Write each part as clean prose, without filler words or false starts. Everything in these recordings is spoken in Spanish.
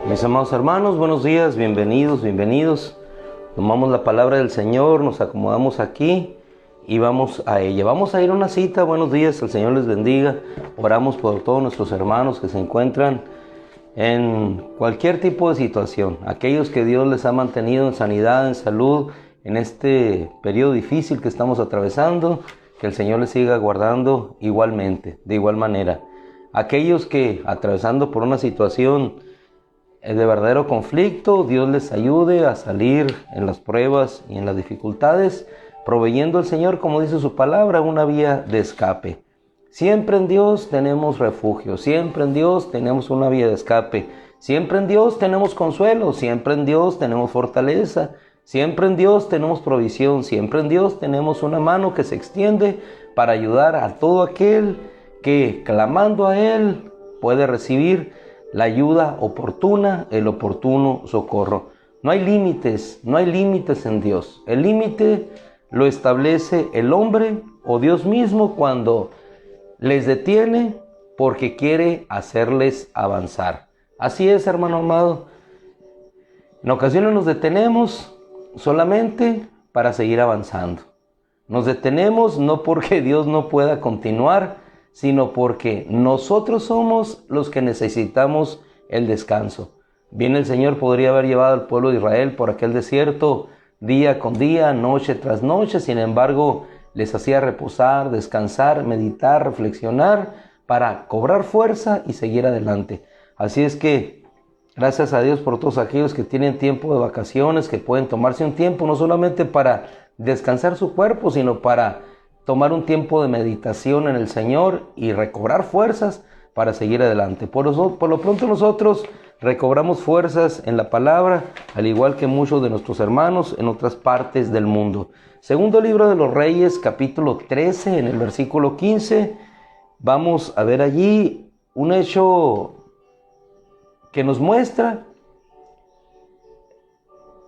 Mis amados hermanos, buenos días, bienvenidos. Tomamos la palabra del Señor, nos acomodamos aquí y vamos a ella. Vamos a ir a una cita. Buenos días, el Señor les bendiga. Oramos por todos nuestros hermanos que se encuentran en cualquier tipo de situación. Aquellos que Dios les ha mantenido en sanidad, en salud, en este periodo difícil que estamos atravesando, que el Señor les siga guardando igualmente, de igual manera. Aquellos que atravesando por una situación de verdadero conflicto, Dios les ayude a salir en las pruebas y en las dificultades, proveyendo el Señor, como dice su palabra, una vía de escape. Siempre en Dios tenemos refugio, siempre en Dios tenemos una vía de escape, siempre en Dios tenemos consuelo, siempre en Dios tenemos fortaleza, siempre en Dios tenemos provisión, siempre en Dios tenemos una mano que se extiende para ayudar a todo aquel que, clamando a Él, puede recibir la ayuda oportuna, el oportuno socorro. No hay límites en Dios. El límite lo establece el hombre o Dios mismo cuando les detiene porque quiere hacerles avanzar. Así es, hermano amado. En ocasiones nos detenemos solamente para seguir avanzando. Nos detenemos no porque Dios no pueda continuar, sino porque nosotros somos los que necesitamos el descanso. Bien, el Señor podría haber llevado al pueblo de Israel por aquel desierto día con día, noche tras noche, sin embargo, les hacía reposar, descansar, meditar, reflexionar, para cobrar fuerza y seguir adelante. Así es que, gracias a Dios por todos aquellos que tienen tiempo de vacaciones, que pueden tomarse un tiempo, no solamente para descansar su cuerpo, sino para tomar un tiempo de meditación en el Señor y recobrar fuerzas para seguir adelante. Por lo pronto nosotros recobramos fuerzas en la palabra, al igual que muchos de nuestros hermanos en otras partes del mundo. Segundo libro de los Reyes, capítulo 13, en el versículo 15, vamos a ver allí un hecho que nos muestra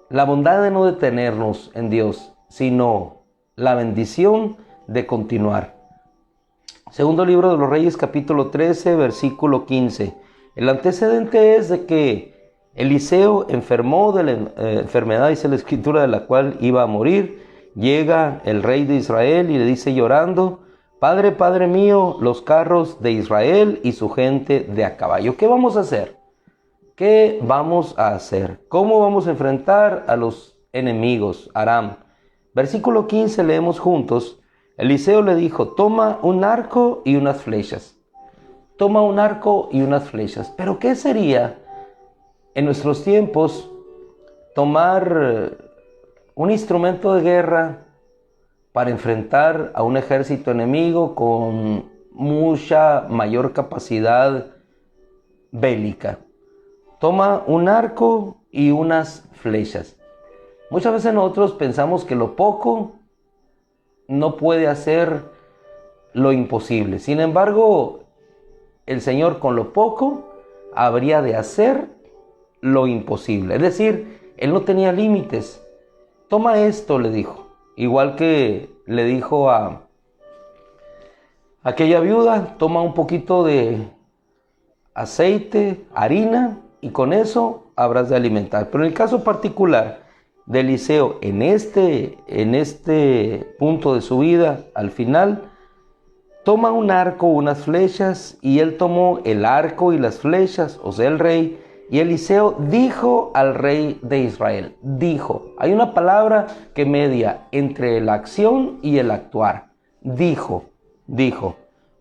la bondad de no detenernos en Dios, sino la bendición de continuar. Segundo libro de los Reyes, capítulo 13, versículo 15. El antecedente es de que Eliseo enfermó de la enfermedad, dice la escritura, de la cual iba a morir. Llega el rey de Israel y le dice llorando: Padre, Padre mío, los carros de Israel y su gente de a caballo. ¿Qué vamos a hacer? ¿Qué vamos a hacer? ¿Cómo vamos a enfrentar a los enemigos? Aram. Versículo 15, leemos juntos. Eliseo le dijo: toma un arco y unas flechas. Toma un arco y unas flechas. Pero ¿qué sería en nuestros tiempos tomar un instrumento de guerra para enfrentar a un ejército enemigo con mucha mayor capacidad bélica? Toma un arco y unas flechas. Muchas veces nosotros pensamos que lo poco no puede hacer lo imposible. Sin embargo, el Señor con lo poco habría de hacer lo imposible. Es decir, Él no tenía límites. Toma esto, le dijo. Igual que le dijo a aquella viuda: toma un poquito de aceite, harina, y con eso habrás de alimentar. Pero en el caso particular de Eliseo, en este punto de su vida, al final, toma un arco, unas flechas, y él tomó el arco y las flechas, o sea, el rey, y Eliseo dijo al rey de Israel, dijo, hay una palabra que media entre la acción y el actuar, dijo,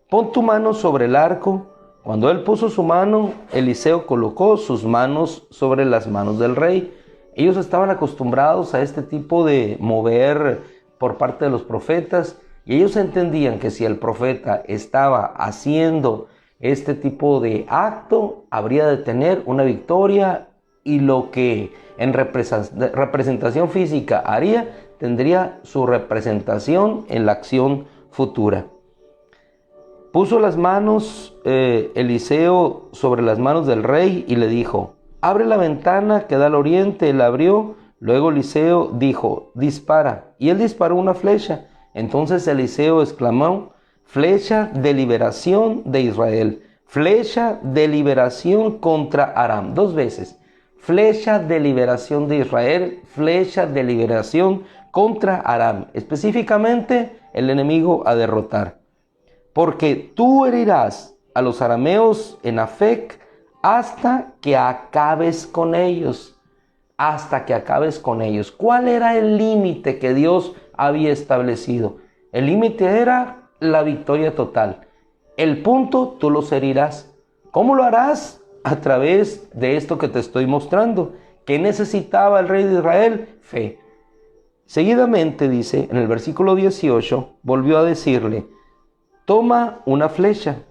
pon tu mano sobre el arco. Cuando él puso su mano, Eliseo colocó sus manos sobre las manos del rey. Ellos estaban acostumbrados a este tipo de mover por parte de los profetas, y ellos entendían que si el profeta estaba haciendo este tipo de acto, habría de tener una victoria, y lo que en representación física haría, tendría su representación en la acción futura. Puso las manos Eliseo sobre las manos del rey y le dijo: abre la ventana que da al oriente. Él abrió. Luego Eliseo dijo: dispara. Y él disparó una flecha. Entonces Eliseo exclamó: flecha de liberación de Israel, flecha de liberación contra Aram. 2 veces. flecha de liberación de Israel, flecha de liberación contra Aram, específicamente el enemigo a derrotar. Porque tú herirás a los arameos en Afec hasta que acabes con ellos. Hasta que acabes con ellos. ¿Cuál era el límite que Dios había establecido? El límite era la victoria total. El punto, tú los herirás. ¿Cómo lo harás? A través de esto que te estoy mostrando. ¿Qué necesitaba el rey de Israel? Fe. Seguidamente dice, en el versículo 18, volvió a decirle, toma una flecha.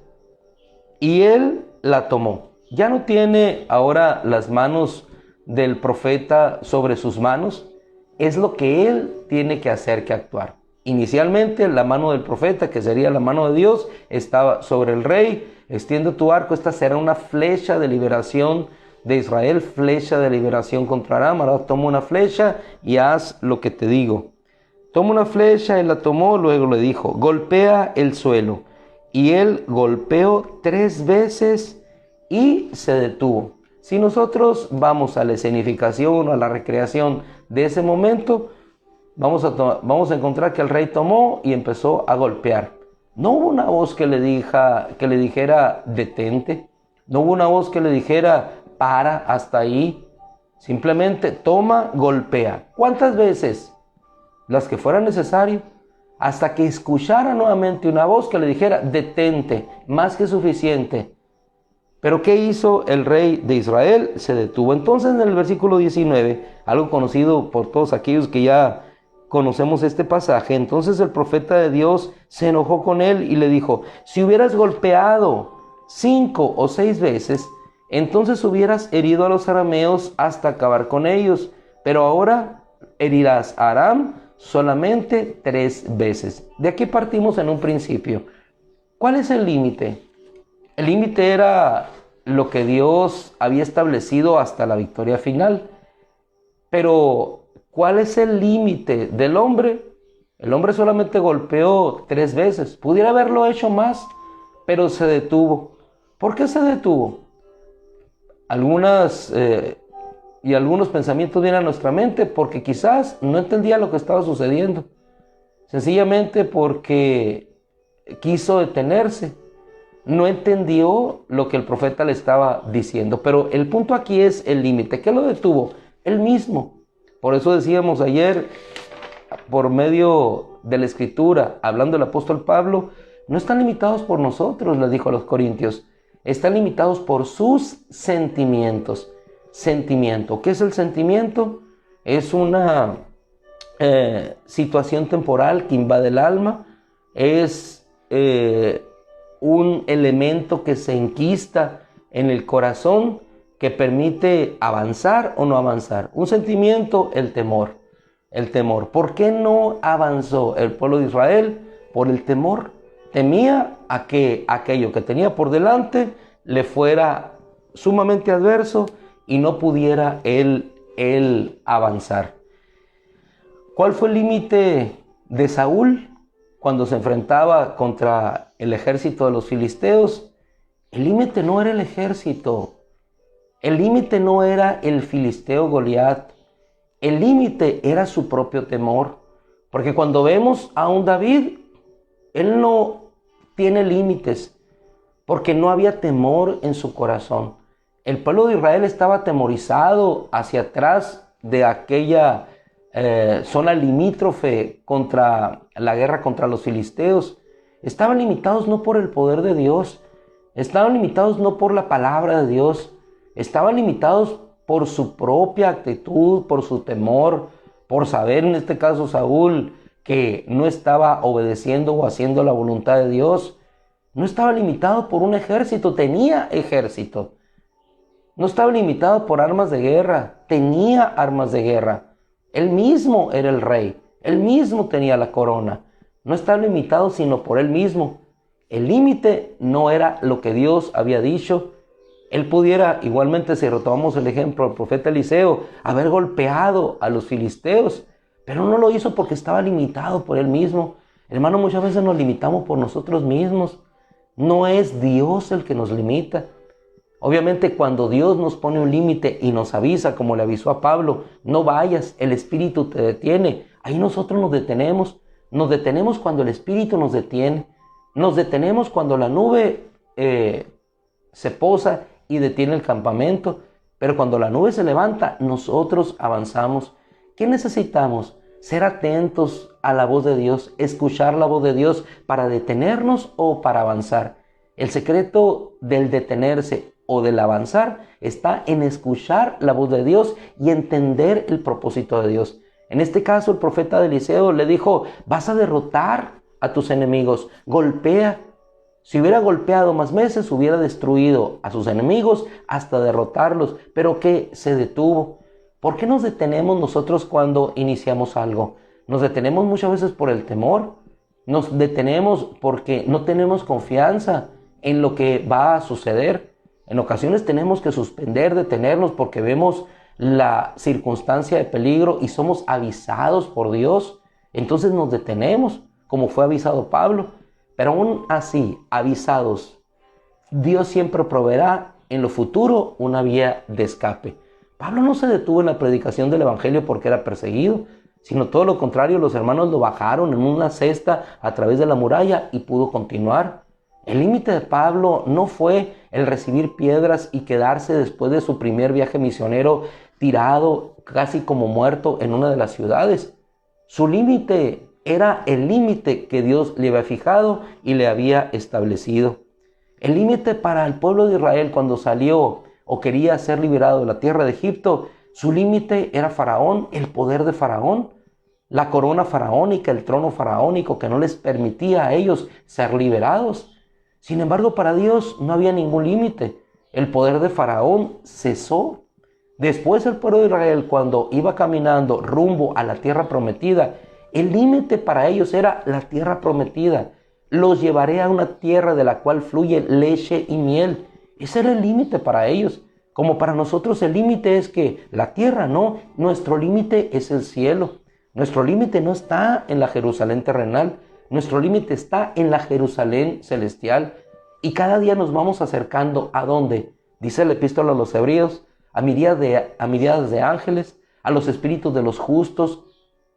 Y él la tomó. Ya no tiene ahora las manos del profeta sobre sus manos. Es lo que él tiene que hacer, que actuar. Inicialmente la mano del profeta, que sería la mano de Dios, estaba sobre el rey. Extiende tu arco, esta será una flecha de liberación de Israel, flecha de liberación contra Aram. Ahora toma una flecha y haz lo que te digo. Toma una flecha, él la tomó, luego le dijo, golpea el suelo. Y él golpeó 3 veces y se detuvo. Si nosotros vamos a la escenificación o a la recreación de ese momento, vamos a encontrar que el rey tomó y empezó a golpear. No hubo una voz que le dijera detente. No hubo una voz que le dijera para, hasta ahí. Simplemente toma, golpea. ¿Cuántas veces? Las que fueran necesario. Hasta que escuchara nuevamente una voz que le dijera detente, más que suficiente. Pero ¿qué hizo el rey de Israel? Se detuvo. Entonces en el versículo 19, algo conocido por todos aquellos que ya conocemos este pasaje, entonces el profeta de Dios se enojó con él y le dijo, si hubieras golpeado 5 o 6 veces, entonces hubieras herido a los arameos hasta acabar con ellos, pero ahora herirás a Aram solamente 3 veces. De aquí partimos en un principio. ¿Cuál es el límite? El límite era lo que Dios había establecido hasta la victoria final. Pero, ¿cuál es el límite del hombre? El hombre solamente golpeó 3 veces. Pudiera haberlo hecho más, pero se detuvo. ¿Por qué se detuvo? Algunos pensamientos vienen a nuestra mente porque quizás no entendía lo que estaba sucediendo. Sencillamente porque quiso detenerse. No entendió lo que el profeta le estaba diciendo. Pero el punto aquí es el límite. ¿Qué lo detuvo? Él mismo. Por eso decíamos ayer, por medio de la Escritura, hablando del apóstol Pablo, no están limitados por nosotros, les dijo a los corintios. Están limitados por sus sentimientos. Sentimiento. ¿Qué es el sentimiento? Es una situación temporal que invade el alma. Es un elemento que se enquista en el corazón que permite avanzar o no avanzar. Un sentimiento, el temor. El temor. ¿Por qué no avanzó el pueblo de Israel? Por el temor. Temía a que aquello que tenía por delante le fuera sumamente adverso y no pudiera él avanzar. ¿Cuál fue el límite de Saúl cuando se enfrentaba contra el ejército de los filisteos? El límite no era el ejército. El límite no era el filisteo Goliat. El límite era su propio temor. Porque cuando vemos a un David, él no tiene límites, porque no había temor en su corazón. El pueblo de Israel estaba atemorizado hacia atrás de aquella zona limítrofe contra la guerra contra los filisteos. Estaban limitados no por el poder de Dios, estaban limitados no por la palabra de Dios, estaban limitados por su propia actitud, por su temor, por saber, en este caso Saúl, que no estaba obedeciendo o haciendo la voluntad de Dios. No estaba limitado por un ejército, tenía ejército. No estaba limitado por armas de guerra, tenía armas de guerra. Él mismo era el rey, él mismo tenía la corona. No estaba limitado sino por él mismo. El límite no era lo que Dios había dicho. Él pudiera, igualmente si retomamos el ejemplo del profeta Eliseo, haber golpeado a los filisteos, pero no lo hizo porque estaba limitado por él mismo. Hermano, muchas veces nos limitamos por nosotros mismos. No es Dios el que nos limita. Obviamente cuando Dios nos pone un límite y nos avisa, como le avisó a Pablo, no vayas, el Espíritu te detiene, ahí nosotros nos detenemos. Nos detenemos cuando el Espíritu nos detiene. Nos detenemos cuando la nube se posa y detiene el campamento. Pero cuando la nube se levanta, nosotros avanzamos. ¿Qué necesitamos? Ser atentos a la voz de Dios, escuchar la voz de Dios para detenernos o para avanzar. El secreto del detenerse o del avanzar está en escuchar la voz de Dios y entender el propósito de Dios. En este caso, el profeta de Eliseo le dijo, vas a derrotar a tus enemigos, golpea. Si hubiera golpeado más veces, hubiera destruido a sus enemigos hasta derrotarlos. Pero ¿qué? Se detuvo. ¿Por qué nos detenemos nosotros cuando iniciamos algo? Nos detenemos muchas veces por el temor. Nos detenemos porque no tenemos confianza en lo que va a suceder. En ocasiones tenemos que suspender, detenernos porque vemos la circunstancia de peligro y somos avisados por Dios. Entonces nos detenemos, como fue avisado Pablo. Pero aún así, avisados, Dios siempre proveerá en lo futuro una vía de escape. Pablo no se detuvo en la predicación del Evangelio porque era perseguido, sino todo lo contrario, los hermanos lo bajaron en una cesta a través de la muralla y pudo continuar. El límite de Pablo no fue el recibir piedras y quedarse después de su primer viaje misionero tirado, casi como muerto en una de las ciudades. Su límite era el límite que Dios le había fijado y le había establecido. El límite para el pueblo de Israel cuando salió o quería ser liberado de la tierra de Egipto, su límite era Faraón, el poder de Faraón, la corona faraónica, el trono faraónico que no les permitía a ellos ser liberados. Sin embargo, para Dios no había ningún límite. El poder de Faraón cesó. Después el pueblo de Israel, cuando iba caminando rumbo a la tierra prometida, el límite para ellos era la tierra prometida. Los llevaré a una tierra de la cual fluye leche y miel. Ese era el límite para ellos. Como para nosotros el límite es que la tierra no, nuestro límite es el cielo. Nuestro límite no está en la Jerusalén terrenal, nuestro límite está en la Jerusalén celestial. Y cada día nos vamos acercando ¿a dónde? Dice la epístola a los Hebreos, a miríadas de ángeles, a los espíritus de los justos,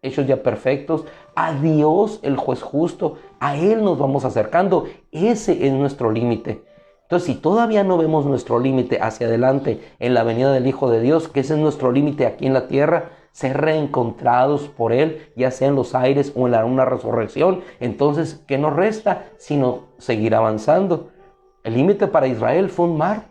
hechos ya perfectos, a Dios el juez justo, a Él nos vamos acercando. Ese es nuestro límite. Entonces, si todavía no vemos nuestro límite hacia adelante en la venida del Hijo de Dios, que ese es nuestro límite aquí en la tierra, ser reencontrados por Él, ya sea en los aires o en una resurrección, entonces, ¿qué nos resta sino seguir avanzando? El límite para Israel fue un mar.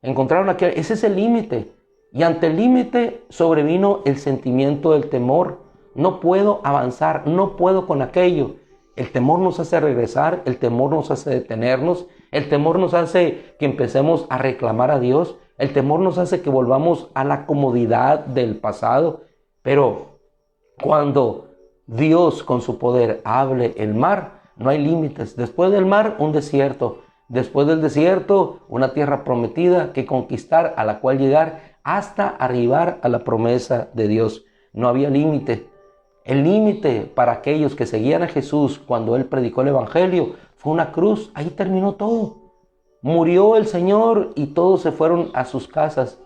Encontraron aquí, ese es el límite. Y ante el límite sobrevino el sentimiento del temor. No puedo avanzar, no puedo con aquello. El temor nos hace regresar, el temor nos hace detenernos, el temor nos hace que empecemos a reclamar a Dios, el temor nos hace que volvamos a la comodidad del pasado. Pero cuando Dios con su poder hable el mar, no hay límites. Después del mar, un desierto. Después del desierto, una tierra prometida que conquistar, a la cual llegar hasta arribar a la promesa de Dios. No había límite. El límite para aquellos que seguían a Jesús cuando Él predicó el Evangelio fue una cruz. Ahí terminó todo. Murió el Señor y todos se fueron a sus casas.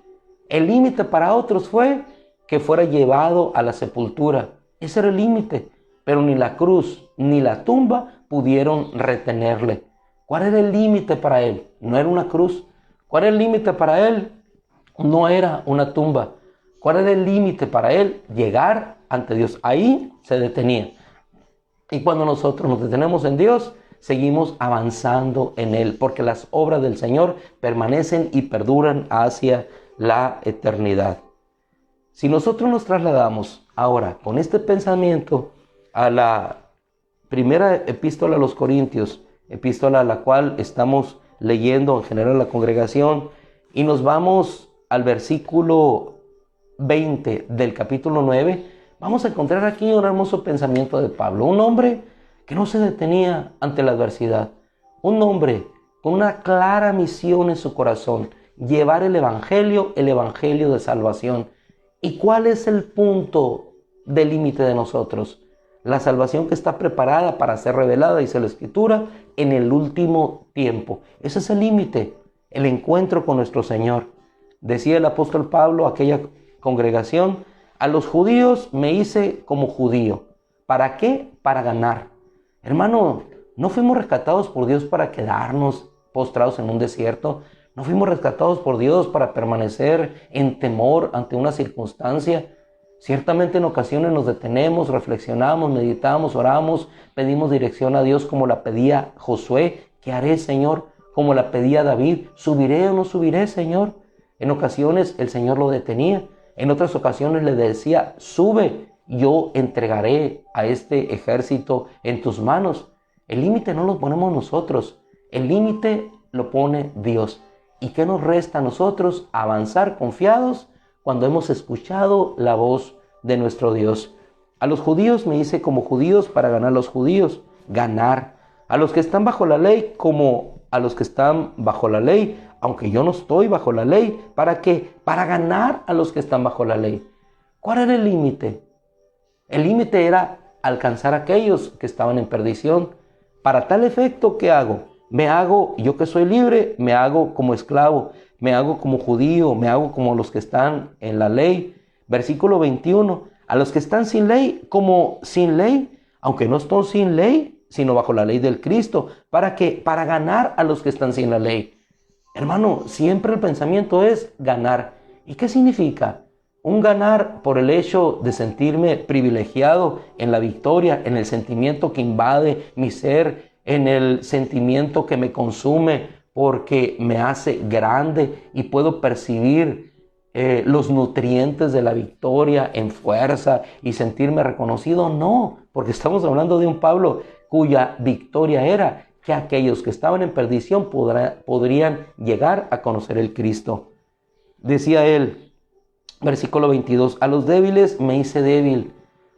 El límite para otros fue que fuera llevado a la sepultura. Ese era el límite. Pero ni la cruz ni la tumba pudieron retenerle. ¿Cuál era el límite para Él? No era una cruz. ¿Cuál era el límite para Él? No era una tumba. ¿Cuál era el límite para Él? Llegar ante Dios. Ahí se detenía. Y cuando nosotros nos detenemos en Dios, seguimos avanzando en Él, porque las obras del Señor permanecen y perduran hacia la eternidad. Si nosotros nos trasladamos ahora con este pensamiento a la primera epístola a los Corintios, epístola a la cual estamos leyendo en general la congregación, y nos vamos al versículo 20 del capítulo 9, vamos a encontrar aquí un hermoso pensamiento de Pablo. Un hombre que no se detenía ante la adversidad. Un hombre con una clara misión en su corazón. Llevar el evangelio de salvación. ¿Y cuál es el punto de límite de nosotros? La salvación que está preparada para ser revelada, dice la Escritura, en el último tiempo. Ese es el límite. el encuentro con nuestro Señor. Decía el apóstol Pablo a aquella congregación: a los judíos me hice como judío. ¿Para qué? Para ganar. Hermano, no fuimos rescatados por Dios para quedarnos postrados en un desierto. No fuimos rescatados por Dios para permanecer en temor ante una circunstancia. Ciertamente en ocasiones nos detenemos, reflexionamos, meditamos, oramos, pedimos dirección a Dios como la pedía Josué. ¿Qué haré, Señor? Como la pedía David. ¿Subiré o no subiré, Señor? En ocasiones el Señor lo detenía. En otras ocasiones le decía: sube, yo entregaré a este ejército en tus manos. El límite no lo ponemos nosotros. El límite lo pone Dios. ¿Y qué nos resta a nosotros? Avanzar confiados cuando hemos escuchado la voz de nuestro Dios. A los judíos me hice como judíos para ganar a los judíos. Ganar. A los que están bajo la ley como a los que están bajo la ley, aunque yo no estoy bajo la ley. ¿Para qué? Para ganar a los que están bajo la ley. ¿Cuál era el límite? El límite era alcanzar a aquellos que estaban en perdición. Para tal efecto, ¿qué hago? Me hago, yo que soy libre, me hago como esclavo, me hago como judío, me hago como los que están en la ley. Versículo 21, a los que están sin ley, como sin ley, aunque no están sin ley, sino bajo la ley del Cristo. ¿Para qué? Para ganar a los que están sin la ley. Hermano, siempre el pensamiento es ganar. ¿Y qué significa? Un ganar por el hecho de sentirme privilegiado en la victoria, en el sentimiento que invade mi ser, en el sentimiento que me consume porque me hace grande y puedo percibir los nutrientes de la victoria en fuerza y sentirme reconocido. No, porque estamos hablando de un Pablo cuya victoria era que aquellos que estaban en perdición podrían llegar a conocer el Cristo. Decía él, versículo 22, a los débiles me hice débil.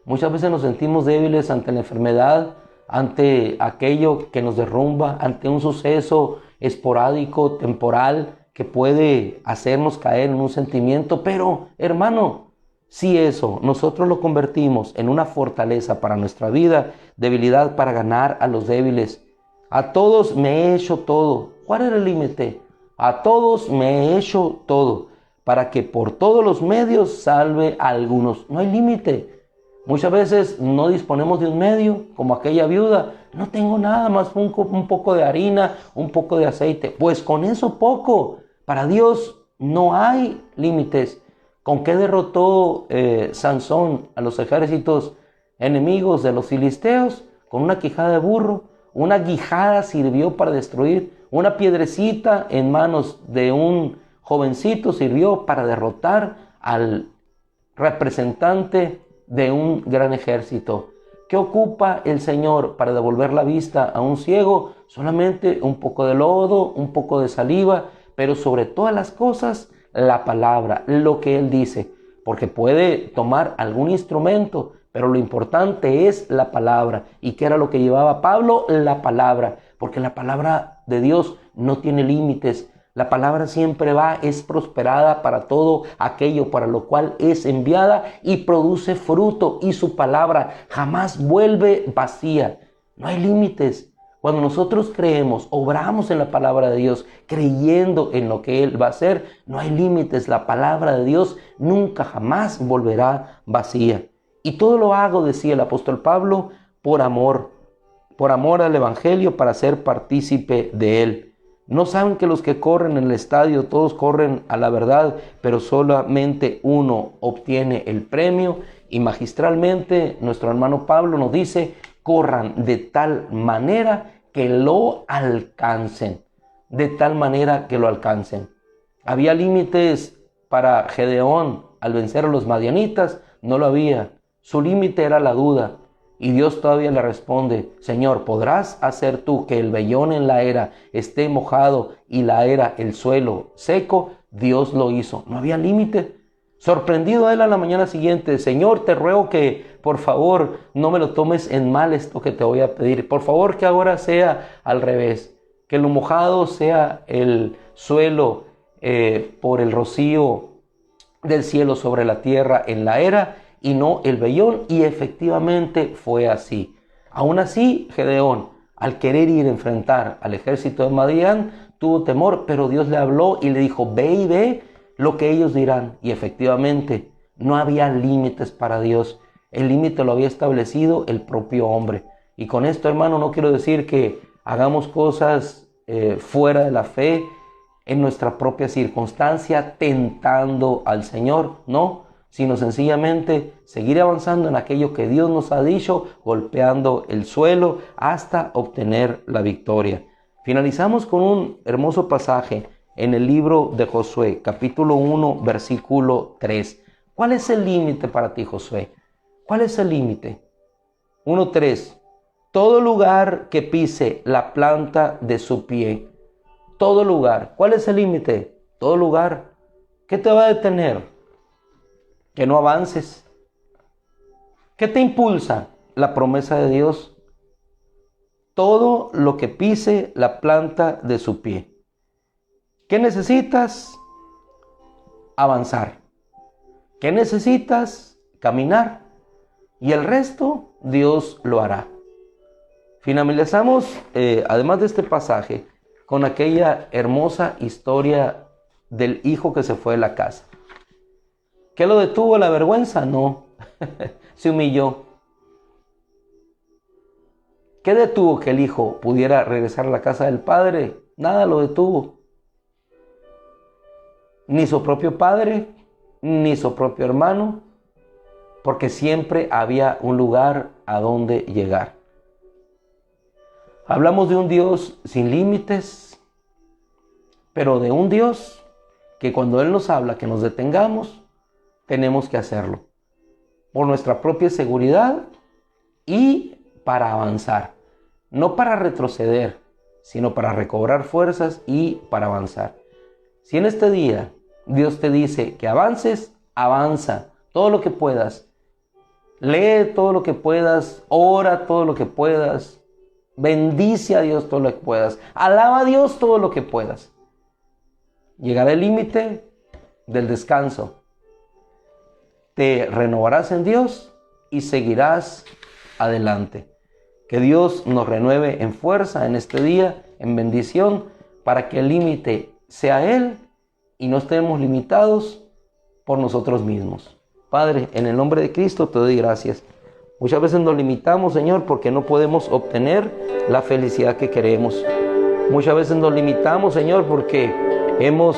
Muchas veces nos sentimos débiles ante la enfermedad, ante aquello que nos derrumba, ante un suceso esporádico, temporal, que puede hacernos caer en un sentimiento. Pero, hermano, si eso nosotros lo convertimos en una fortaleza para nuestra vida, debilidad para ganar a los débiles. A todos me he hecho todo. ¿Cuál era el límite? A todos me he hecho todo, para que por todos los medios salve a algunos. No hay límite. Muchas veces no disponemos de un medio, como aquella viuda. No tengo nada más, un poco de harina, un poco de aceite. Pues con eso poco. Para Dios no hay límites. ¿Con qué derrotó Sansón a los ejércitos enemigos de los filisteos? Con una quijada de burro. Una guijada sirvió para destruir. Una piedrecita en manos de un jovencito sirvió para derrotar al representante de un gran ejército. ¿Qué ocupa el Señor para devolver la vista a un ciego? Solamente un poco de lodo, un poco de saliva, pero sobre todas las cosas, la palabra, lo que Él dice. Porque puede tomar algún instrumento, pero lo importante es la palabra. ¿Y qué era lo que llevaba Pablo? La palabra. Porque la palabra de Dios no tiene límites. La palabra siempre es prosperada para todo aquello para lo cual es enviada y produce fruto, y su palabra jamás vuelve vacía. No hay límites. Cuando nosotros creemos, obramos en la palabra de Dios, creyendo en lo que Él va a hacer, no hay límites. La palabra de Dios nunca jamás volverá vacía. Y todo lo hago, decía el apóstol Pablo, por amor al Evangelio, para ser partícipe de Él. ¿No saben que los que corren en el estadio, todos corren a la verdad, pero solamente uno obtiene el premio? Y magistralmente nuestro hermano Pablo nos dice: corran de tal manera que lo alcancen. De tal manera que lo alcancen. ¿Había límites para Gedeón al vencer a los madianitas? No lo había. Su límite era la duda. Y Dios todavía le responde: Señor, ¿podrás hacer tú que el vellón en la era esté mojado y la era, el suelo, seco? Dios lo hizo. No había límite. Sorprendido a él a la mañana siguiente: Señor, te ruego que por favor no me lo tomes en mal esto que te voy a pedir. Por favor, que ahora sea al revés. Que lo mojado sea el suelo por el rocío del cielo sobre la tierra en la era, y no el vellón. Y efectivamente fue así. Aún así, Gedeón, al querer ir a enfrentar al ejército de Madián, tuvo temor, pero Dios le habló y le dijo, ve y ve lo que ellos dirán. Y efectivamente, no había límites para Dios. El límite lo había establecido el propio hombre. Y con esto, hermano, no quiero decir que hagamos cosas fuera de la fe, en nuestra propia circunstancia, tentando al Señor, no, sino sencillamente seguir avanzando en aquello que Dios nos ha dicho, golpeando el suelo hasta obtener la victoria. Finalizamos con un hermoso pasaje en el libro de Josué, capítulo 1, versículo 3. ¿Cuál es el límite para ti, Josué? ¿Cuál es el límite? 1:3. Todo lugar que pise la planta de su pie. Todo lugar. ¿Cuál es el límite? Todo lugar. ¿Qué te va a detener? Que no avances. ¿Qué te impulsa? La promesa de Dios. Todo lo que pise la planta de su pie. ¿Qué necesitas? Avanzar. ¿Qué necesitas? Caminar. Y el resto, Dios lo hará. Finalizamos, además de este pasaje, con aquella hermosa historia del hijo que se fue de la casa. ¿Qué lo detuvo? ¿La vergüenza? No, se humilló. ¿Qué detuvo que el hijo pudiera regresar a la casa del padre? Nada lo detuvo. Ni su propio padre, ni su propio hermano, porque siempre había un lugar a donde llegar. Hablamos de un Dios sin límites, pero de un Dios que cuando Él nos habla que nos detengamos, tenemos que hacerlo. Por nuestra propia seguridad y para avanzar. No para retroceder, sino para recobrar fuerzas y para avanzar. Si en este día Dios te dice que avances, avanza todo lo que puedas. Lee todo lo que puedas, ora todo lo que puedas. Bendice a Dios todo lo que puedas. Alaba a Dios todo lo que puedas. Llegará el límite del descanso. Te renovarás en Dios y seguirás adelante. Que Dios nos renueve en fuerza en este día, en bendición, para que el límite sea Él y no estemos limitados por nosotros mismos. Padre, en el nombre de Cristo te doy gracias. Muchas veces nos limitamos, Señor, porque no podemos obtener la felicidad que queremos. Muchas veces nos limitamos, Señor, porque hemos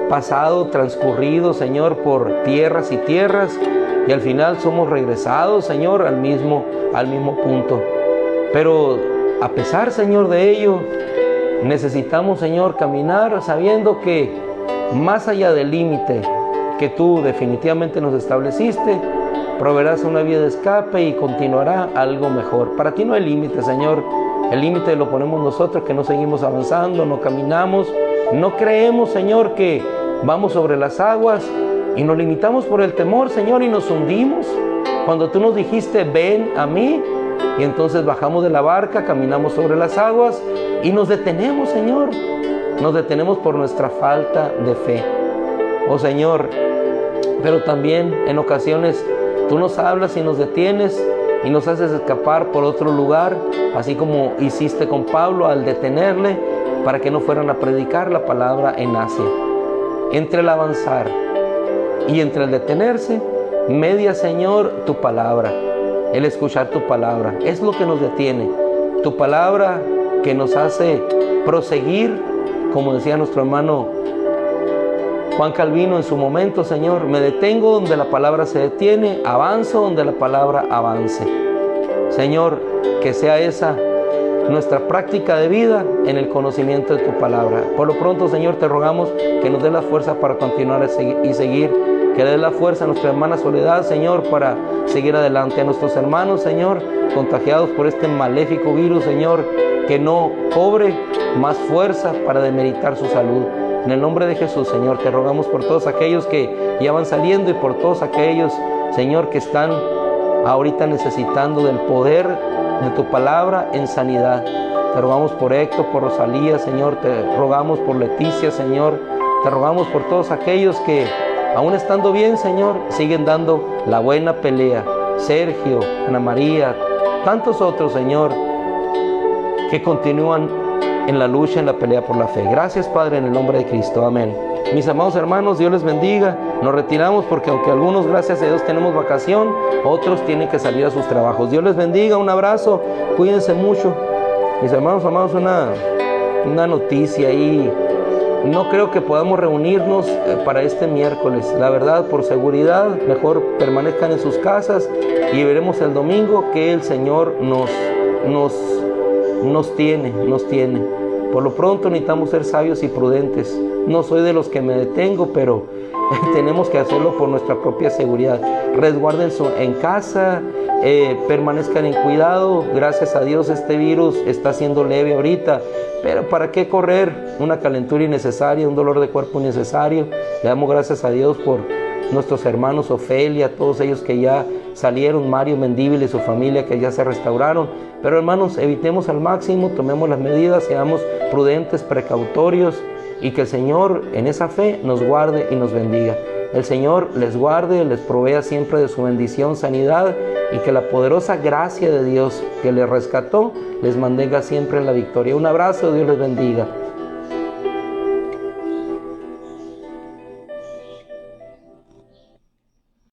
pasado, transcurrido, Señor, por tierras y tierras, y al final somos regresados, Señor, al mismo punto. Pero a pesar, Señor, de ello, necesitamos, Señor, caminar sabiendo que más allá del límite que tú definitivamente nos estableciste, proveerás una vía de escape y continuará algo mejor. Para ti no hay límite, Señor. El límite lo ponemos nosotros, que no seguimos avanzando, no caminamos, no creemos, Señor, que vamos sobre las aguas y nos limitamos por el temor, Señor, y nos hundimos. Cuando tú nos dijiste, ven a mí, y entonces bajamos de la barca, caminamos sobre las aguas y nos detenemos, Señor. Nos detenemos por nuestra falta de fe. Oh, Señor, pero también en ocasiones tú nos hablas y nos detienes y nos haces escapar por otro lugar, así como hiciste con Pablo al detenerle para que no fueran a predicar la palabra en Asia. Entre el avanzar y entre el detenerse, media, Señor, tu palabra, el escuchar tu palabra, es lo que nos detiene. Tu palabra que nos hace proseguir, como decía nuestro hermano Juan Calvino en su momento, Señor, me detengo donde la palabra se detiene, avanzo donde la palabra avance. Señor, que sea esa nuestra práctica de vida en el conocimiento de tu palabra. Por lo pronto, Señor, te rogamos que nos dé la fuerza para continuar y seguir, que le dé la fuerza a nuestra hermana Soledad, Señor, para seguir adelante. A nuestros hermanos, Señor, contagiados por este maléfico virus, Señor, que no cobre más fuerza para demeritar su salud. En el nombre de Jesús, Señor, te rogamos por todos aquellos que ya van saliendo y por todos aquellos, Señor, que están ahorita necesitando del poder de tu palabra en sanidad. Te rogamos por Héctor, por Rosalía, Señor, te rogamos por Leticia, Señor, te rogamos por todos aquellos que, aún estando bien, Señor, siguen dando la buena pelea. Sergio, Ana María, tantos otros, Señor, que continúan en la lucha, en la pelea por la fe. Gracias, Padre, en el nombre de Cristo. Amén. Mis amados hermanos, Dios les bendiga. Nos retiramos porque aunque algunos, gracias a Dios, tenemos vacación, otros tienen que salir a sus trabajos. Dios les bendiga, un abrazo, cuídense mucho. Mis hermanos amados, una noticia ahí. No creo que podamos reunirnos para este miércoles. La verdad, por seguridad, mejor permanezcan en sus casas y veremos el domingo que el Señor nos tiene. Por lo pronto necesitamos ser sabios y prudentes. No soy de los que me detengo, pero tenemos que hacerlo por nuestra propia seguridad. Resguárdense en casa, permanezcan en cuidado. Gracias a Dios este virus está siendo leve ahorita, pero ¿para qué correr una calentura innecesaria, un dolor de cuerpo innecesario? Le damos gracias a Dios por nuestros hermanos Ofelia, todos ellos que ya salieron, Mario Mendívil y su familia que ya se restauraron. Pero hermanos, evitemos al máximo, tomemos las medidas, seamos prudentes, precautorios, y que el Señor en esa fe nos guarde y nos bendiga. El Señor les guarde, les provea siempre de su bendición, sanidad, y que la poderosa gracia de Dios que les rescató les mantenga siempre en la victoria. Un abrazo, Dios les bendiga.